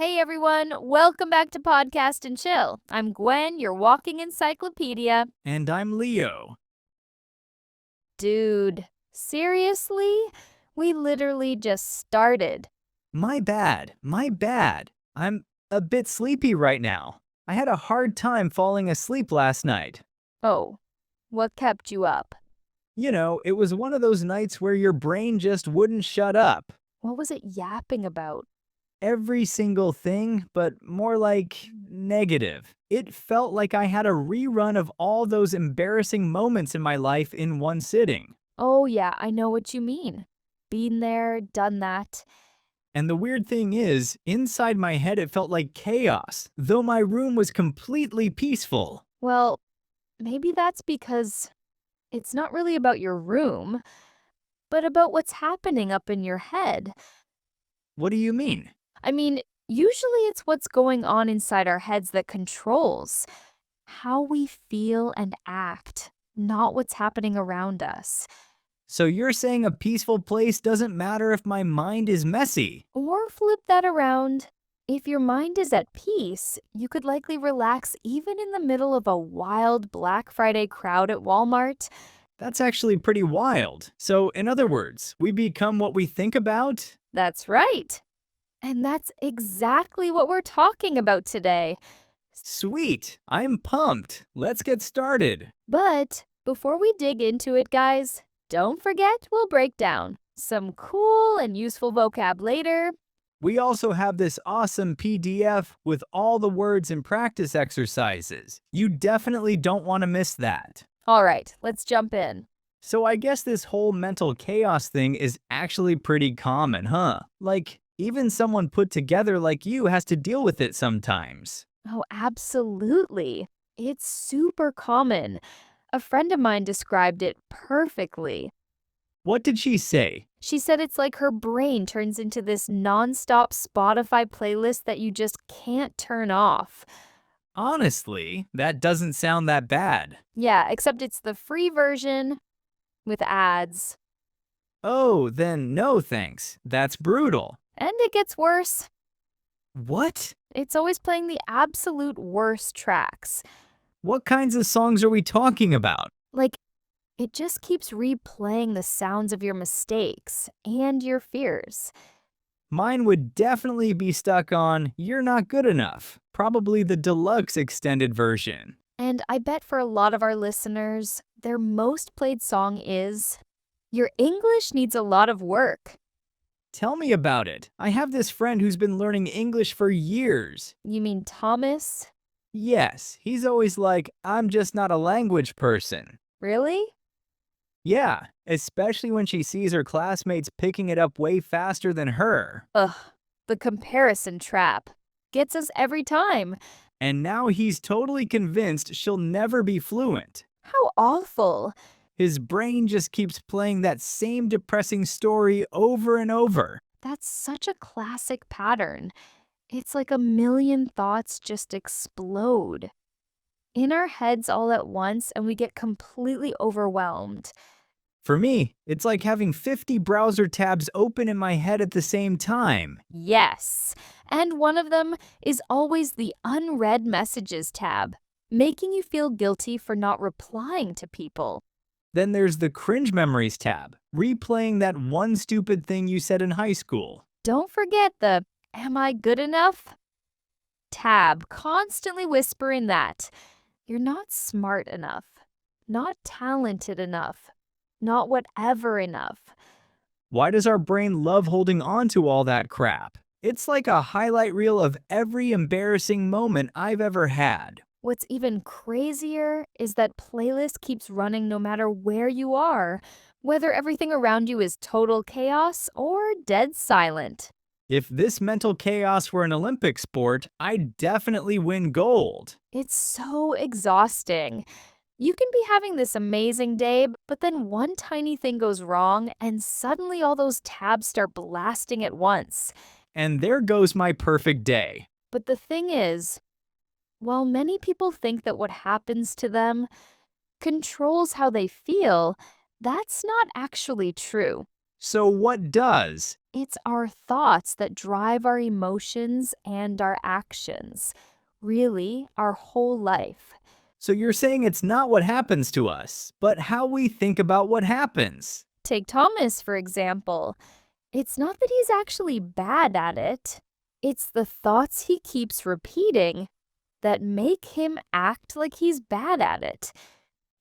Hey everyone, welcome back to Podcast and Chill. I'm Gwen, your walking encyclopedia. And I'm Leo. Dude, seriously? We literally just started. My bad. I'm a bit sleepy right now. I had a hard time falling asleep last night. Oh, what kept you up? It was one of those nights where your brain just wouldn't shut up. What was it yapping about? Every single thing, but more like negative. It felt like I had a rerun of all those embarrassing moments in my life in one sitting. Oh, yeah, I know what you mean. Been there, done that. And the weird thing is, inside my head it felt like chaos, though my room was completely peaceful. Well, maybe that's because it's not really about your room, but about what's happening up in your head. What do you mean? I mean, usually it's what's going on inside our heads that controls how we feel and act, not what's happening around us. So you're saying a peaceful place doesn't matter if my mind is messy? Or flip that around. If your mind is at peace, you could likely relax even in the middle of a wild Black Friday crowd at Walmart. That's actually pretty wild. So, in other words, we become what we think about? That's right. And that's exactly what we're talking about today. Sweet, I'm pumped. Let's get started. But before we dig into it, guys, don't forget we'll break down some cool and useful vocab later. We also have this awesome PDF with all the words and practice exercises. You definitely don't want to miss that. All right, let's jump in. So I guess this whole mental chaos thing is actually pretty common, huh? Like, even someone put together like you has to deal with it sometimes. Oh, absolutely. It's super common. A friend of mine described it perfectly. What did she say? She said it's like her brain turns into this nonstop Spotify playlist that you just can't turn off. Honestly, that doesn't sound that bad. Yeah, except it's the free version with ads. Oh, then no thanks. That's brutal. And it gets worse. What? It's always playing the absolute worst tracks. What kinds of songs are we talking about? Like, it just keeps replaying the sounds of your mistakes and your fears. Mine would definitely be stuck on You're Not Good Enough, probably the deluxe extended version. And I bet for a lot of our listeners, their most played song is Your English Needs a Lot of Work. Tell me about it. I have this friend who's been learning English for years. You mean Thomas? Yes, he's always like, I'm just not a language person. Really? Yeah, especially when she sees her classmates picking it up way faster than her. Ugh, the comparison trap gets us every time. And now he's totally convinced she'll never be fluent. How awful. His brain just keeps playing that same depressing story over and over. That's such a classic pattern. It's like a million thoughts just explode in our heads all at once, and we get completely overwhelmed. For me, it's like having 50 browser tabs open in my head at the same time. Yes, and one of them is always the unread messages tab, making you feel guilty for not replying to people. Then there's the cringe memories tab, replaying that one stupid thing you said in high school. Don't forget the Am I good enough tab, constantly whispering that you're not smart enough, not talented enough, not whatever enough. Why does our brain love holding on to all that crap? It's like a highlight reel of every embarrassing moment I've ever had. What's even crazier is that playlist keeps running no matter where you are, whether everything around you is total chaos or dead silent. If this mental chaos were an Olympic sport, I'd definitely win gold. It's so exhausting. You can be having this amazing day, but then one tiny thing goes wrong and suddenly all those tabs start blasting at once. And there goes my perfect day. But the thing is, while many people think that what happens to them controls how they feel, that's not actually true. So what does? It's our thoughts that drive our emotions and our actions. Really, our whole life. So you're saying it's not what happens to us, but how we think about what happens. Take Thomas, for example. It's not that he's actually bad at it, it's the thoughts he keeps repeating that make him act like he's bad at it,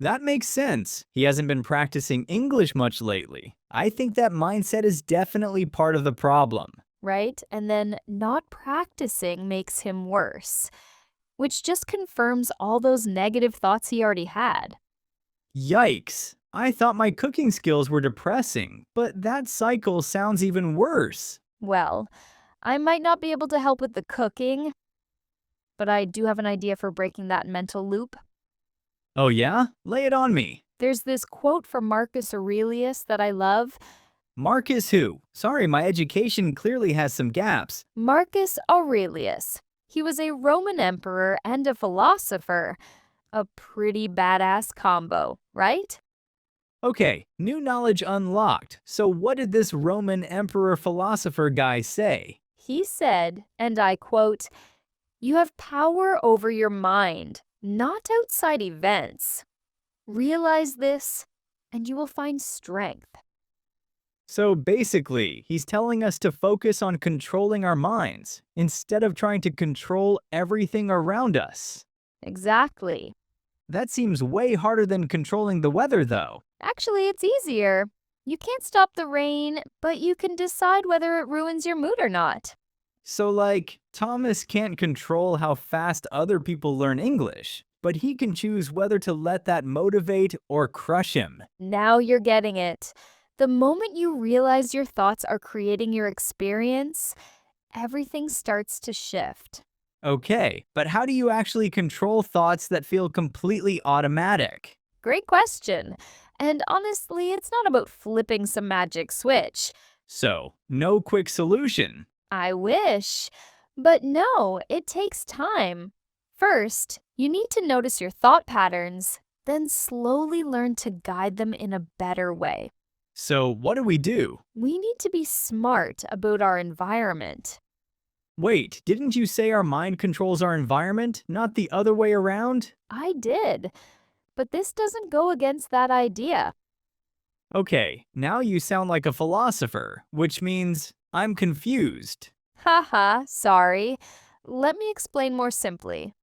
That makes sense. He hasn't been practicing English much lately. I think that mindset is definitely part of the problem. right? And then not practicing makes him worse, which just confirms all those negative thoughts he already had. Yikes. I thought my cooking skills were depressing, but that cycle sounds even worse. Well, I might not be able to help with the cooking, but I do have an idea for breaking that mental loop. Oh yeah? Lay it on me. There's this quote from Marcus Aurelius that I love. Marcus who? Sorry, my education clearly has some gaps. Marcus Aurelius. He was a Roman emperor and a philosopher. A pretty badass combo, right? Okay, new knowledge unlocked. So what did this Roman emperor philosopher guy say? He said, and I quote, "You have power over your mind, not outside events. Realize this, and you will find strength." So basically, he's telling us to focus on controlling our minds instead of trying to control everything around us. Exactly. That seems way harder than controlling the weather, though. Actually, it's easier. You can't stop the rain, but you can decide whether it ruins your mood or not. So, like, Thomas can't control how fast other people learn English, but he can choose whether to let that motivate or crush him. Now you're getting it. The moment you realize your thoughts are creating your experience, everything starts to shift. Okay, but how do you actually control thoughts that feel completely automatic? Great question. And honestly, it's not about flipping some magic switch. So, no quick solution. I wish. But no, it takes time. First, you need to notice your thought patterns, then slowly learn to guide them in a better way. So, what do we do? We need to be smart about our environment. Wait, didn't you say our mind controls our environment, not the other way around? I did, but this doesn't go against that idea. Okay, now you sound like a philosopher, which means I'm confused. Haha, sorry. Let me explain more simply.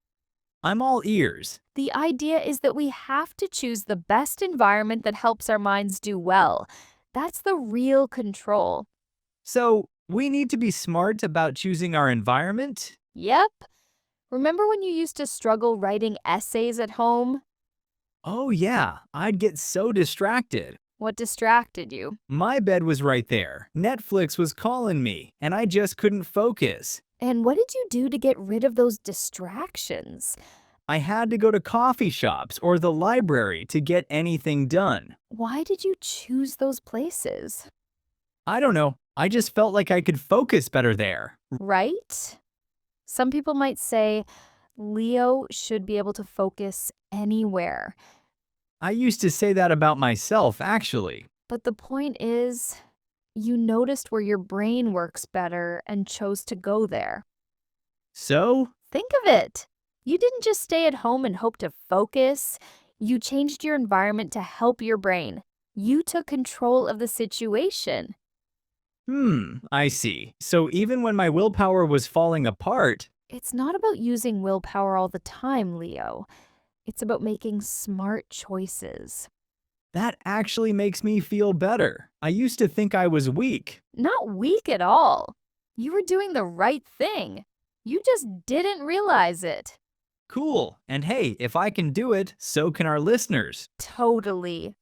I'm all ears. The idea is that we have to choose the best environment that helps our minds do well. That's the real control. So, we need to be smart about choosing our environment? Yep. Remember when you used to struggle writing essays at home? Oh, yeah, I'd get so distracted. What distracted you? My bed was right there. Netflix was calling me, and I just couldn't focus. And what did you do to get rid of those distractions? I had to go to coffee shops or the library to get anything done. Why did you choose those places? I don't know, I just felt like I could focus better there. Right? Some people might say Leo should be able to focus anywhere. I used to say that about myself, actually. But the point is, you noticed where your brain works better and chose to go there. So, Think of it. You didn't just stay at home and hope to focus. You changed your environment to help your brain. You took control of the situation. I see. So even when my willpower was falling apart, It's not about using willpower all the time, Leo. It's about making smart choices. that actually makes me feel better. I used to think I was weak. Not weak at all. You were doing the right thing. You just didn't realize it. Cool. And hey, if I can do it, so can our listeners. Totally.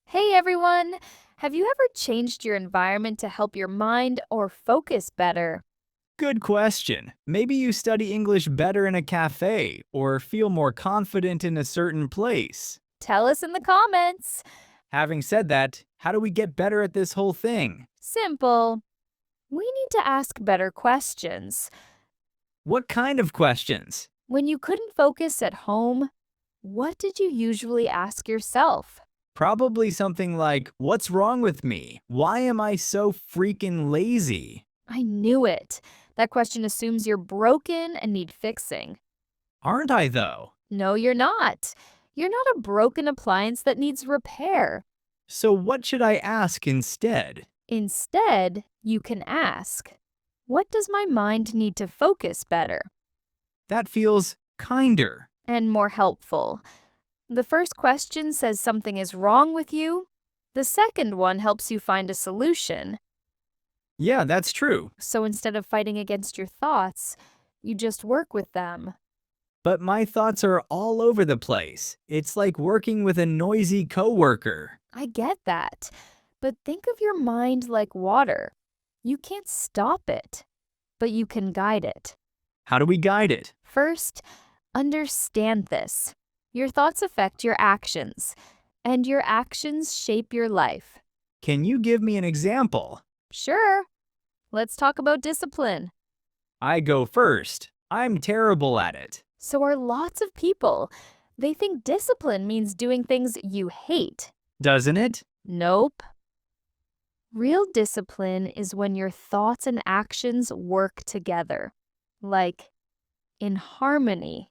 Hey everyone, have you ever changed your environment to help your mind or focus better? Good question. Maybe you study English better in a cafe or feel more confident in a certain place. Tell us in the comments. Having said that, how do we get better at this whole thing? Simple. We need to ask better questions. What kind of questions? When you couldn't focus at home, what did you usually ask yourself? Probably something like, what's wrong with me? Why am I so freaking lazy? I knew it. That question assumes you're broken and need fixing. Aren't I though? No, you're not. You're not a broken appliance that needs repair. So what should I ask instead? Instead, you can ask, what does my mind need to focus better That feels kinder. and more helpful? The first question says something is wrong with you. The second one helps you find a solution. Yeah, that's true. So instead of fighting against your thoughts, you just work with them. But my thoughts are all over the place. It's like working with a noisy coworker. I get that. But think of your mind like water. You can't stop it, but you can guide it. How do we guide it? First, understand this. Your thoughts affect your actions, and your actions shape your life. Can you give me an example? Sure. Let's talk about discipline. I go first. I'm terrible at it. So are lots of people. They think discipline means doing things you hate. Doesn't it? Nope. Real discipline is when your thoughts and actions work together, like in harmony.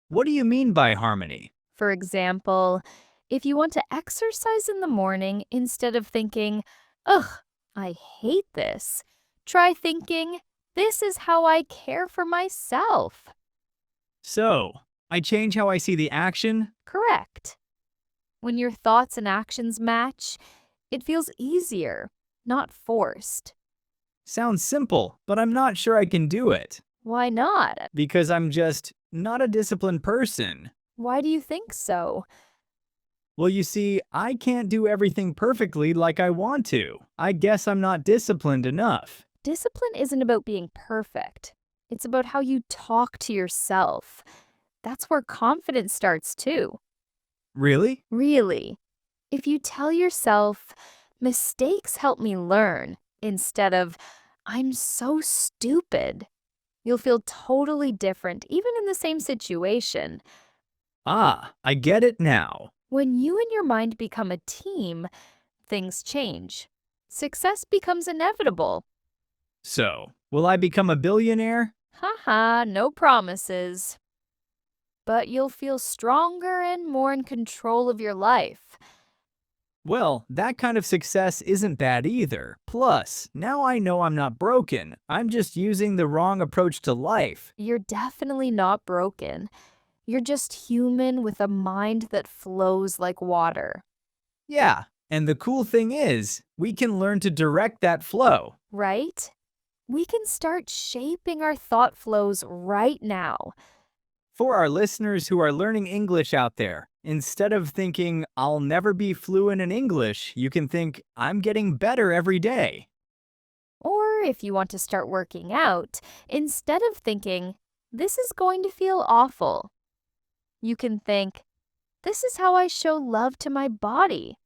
What do you mean by harmony? For example, if you want to exercise in the morning, instead of thinking, ugh, I hate this, try thinking, this is how I care for myself. So, I change how I see the action? Correct. When your thoughts and actions match, it feels easier, not forced. Sounds simple, but I'm not sure I can do it. Why not? Because I'm just not a disciplined person. Why do you think so? Well, you see, I can't do everything perfectly like I want to. I guess I'm not disciplined enough. Discipline isn't about being perfect. It's about how you talk to yourself. That's where confidence starts too. Really? Really. If you tell yourself, mistakes help me learn, instead of, I'm so stupid, you'll feel totally different, even in the same situation. Ah, I get it now. When you and your mind become a team, things change. Success becomes inevitable. So, will I become a billionaire? Haha, no promises. But you'll feel stronger and more in control of your life. Well, that kind of success isn't bad either. Plus, now I know I'm not broken. I'm just using the wrong approach to life. You're definitely not broken. You're just human with a mind that flows like water, Yeah, and the cool thing is, we can learn to direct that flow. right? We can start shaping our thought flows right now. For our listeners who are learning English out there, instead of thinking, I'll never be fluent in English, you can think, I'm getting better every day. Or if you want to start working out, instead of thinking, this is going to feel awful, you can think, this is how I show love to my body.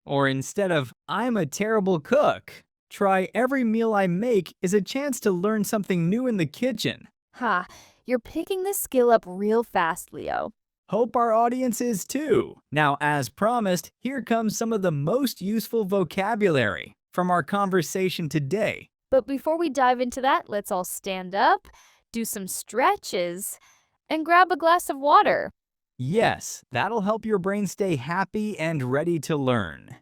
Or instead of, I'm a terrible cook, try every meal I make is a chance to learn something new in the kitchen. Ha, you're picking this skill up real fast, Leo. Hope our audience is too. Now, as promised, here comes some of the most useful vocabulary from our conversation today. But before we dive into that, let's all stand up, do some stretches, and grab a glass of water. Yes, that'll help your brain stay happy and ready to learn.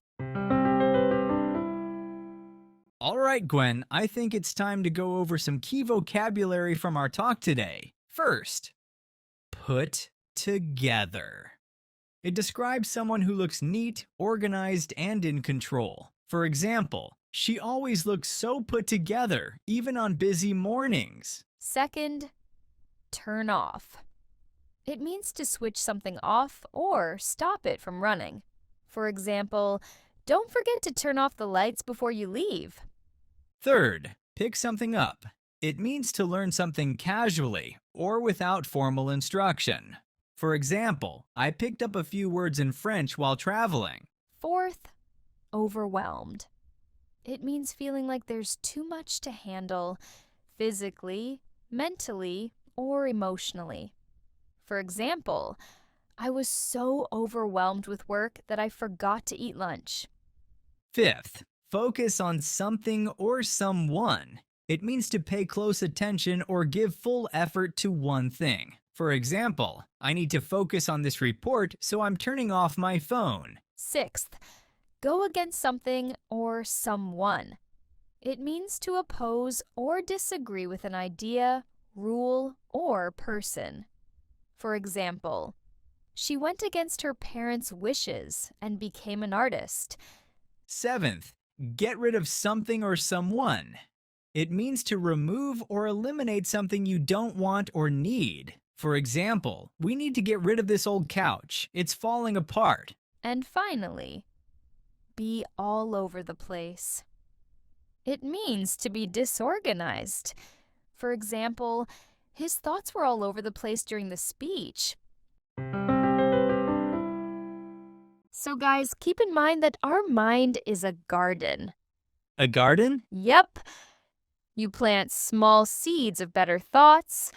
All right, Gwen, I think it's time to go over some key vocabulary from our talk today. First, put together. It describes someone who looks neat, organized, and in control. For example, she always looks so put together, even on busy mornings. Second, turn off. It means to switch something off or stop it from running. For example, don't forget to turn off the lights before you leave. Third, pick something up. It means to learn something casually or without formal instruction. For example, I picked up a few words in French while traveling. Fourth, overwhelmed. It means feeling like there's too much to handle physically, mentally, or emotionally. For example, I was so overwhelmed with work that I forgot to eat lunch. Fifth, focus on something or someone. It means to pay close attention or give full effort to one thing. For example, I need to focus on this report, so I'm turning off my phone. Sixth, go against something or someone. It means to oppose or disagree with an idea, rule, or person. For example, she went against her parents' wishes and became an artist. Seventh, get rid of something or someone. It means to remove or eliminate something you don't want or need. For example, we need to get rid of this old couch. It's falling apart. And finally, be all over the place. It means to be disorganized. For example, his thoughts were all over the place during the speech. So guys, keep in mind that our mind is a garden. A garden? Yep. You plant small seeds of better thoughts,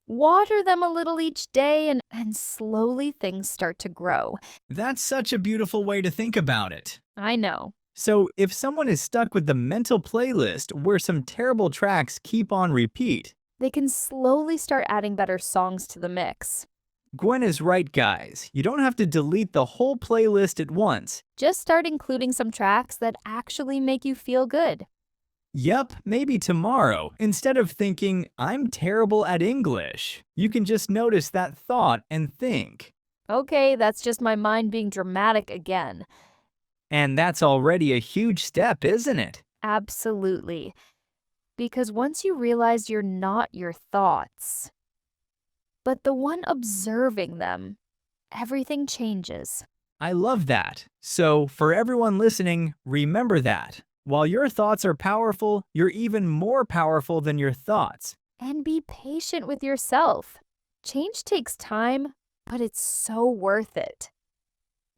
water them a little each day, and slowly things start to grow. That's such a beautiful way to think about it. I know. So, if someone is stuck with the mental playlist where some terrible tracks keep on repeat, They can slowly start adding better songs to the mix. Gwen is right, guys. You don't have to delete the whole playlist at once. Just start including some tracks that actually make you feel good. Yep, maybe tomorrow. Instead of thinking, I'm terrible at English, you can just notice that thought and think. Okay, that's just my mind being dramatic again. And that's already a huge step, isn't it? Absolutely. Because once you realize you're not your thoughts, but the one observing them, everything changes. I love that. So, for everyone listening, remember that. While your thoughts are powerful, you're even more powerful than your thoughts. And be patient with yourself. Change takes time, but it's so worth it.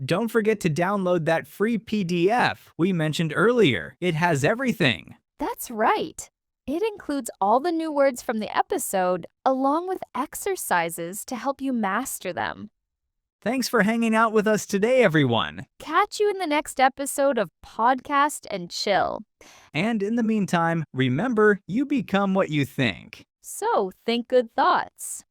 Don't forget to download that free PDF we mentioned earlier. It has everything. That's right. It includes all the new words from the episode, along with exercises to help you master them. Thanks for hanging out with us today, everyone. Catch you in the next episode of Podcast and Chill. And in the meantime, remember, you become what you think. So think good thoughts.